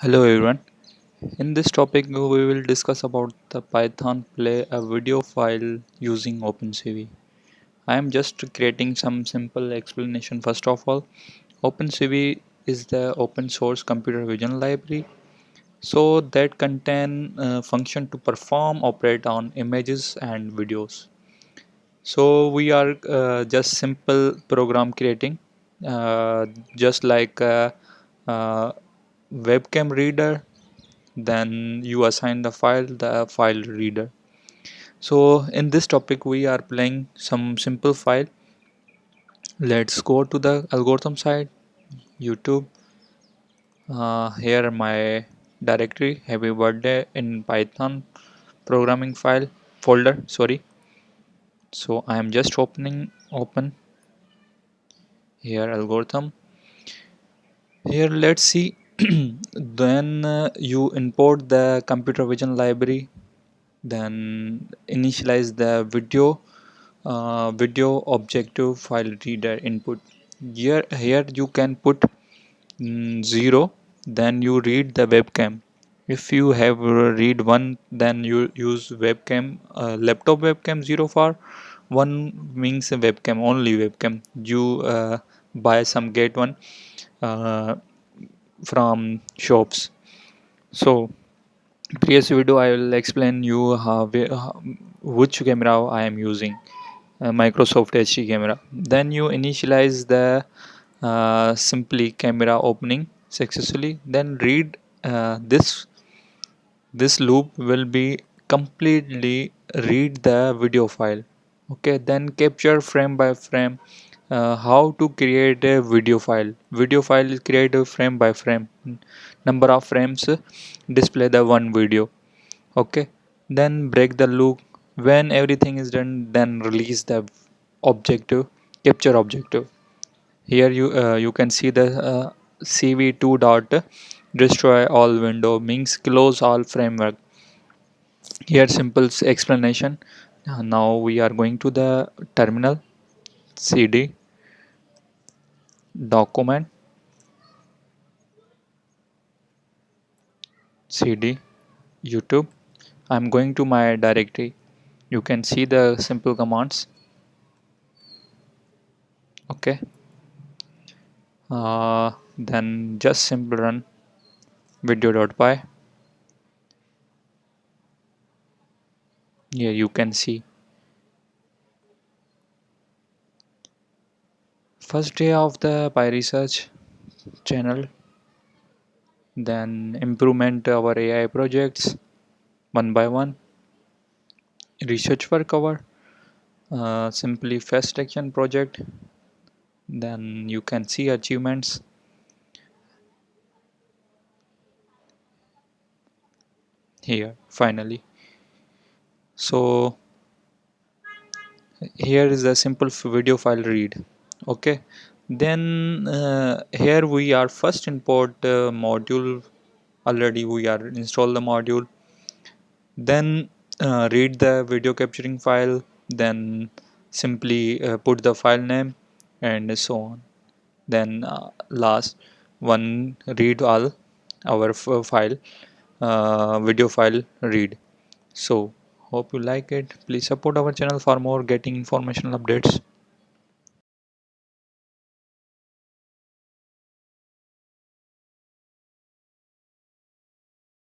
Hello everyone. In this topic we will discuss about the Python play a video file using OpenCV. I am just creating some simple explanation. First of all, OpenCV is the open source computer vision library so that contain function to perform operate on images and videos. So we are just simple program creating uh, just like uh, webcam reader, then you assign the file reader. So in this topic we are playing some simple file. Let's go to the algorithm side, YouTube. Here my directory happy birthday in Python programming file folder, sorry. So I am just open here algorithm. Here let's see. Then you import the computer vision library, then initialize the video objective file reader input. Here you can put 0, then you read the webcam. If you have read 1, then you use webcam, laptop webcam. 0 for 1 means a webcam, only webcam. You buy some get one uh, from shops. So previous video I will explain you which camera I am using, Microsoft HD camera. Then you initialize the simply camera opening successfully. Then read this loop will be completely read the video file. Okay, then capture frame by frame. How to create a video file is created frame by frame, number of frames display the one video. Okay, then break the loop. When everything is done, then release the objective, capture objective. Here you can see the cv2 dot destroy all window means close all framework. Here simple explanation. Now we are going to the terminal, cd document, cd YouTube. I'm going to my directory. You can see the simple commands. Okay, then just simple run video.py. Here you can see first day of the Pyresearch channel, then improvement our AI projects one by one, research work cover, simply fast action project. Then you can see achievements. Here finally. So here is a simple video file read. Okay, then here we are first import module. Already we are install the module, then read the video capturing file, then simply put the file name and so on. Then last one read all our file, video file read. So hope you like it. Please support our channel for more getting informational updates.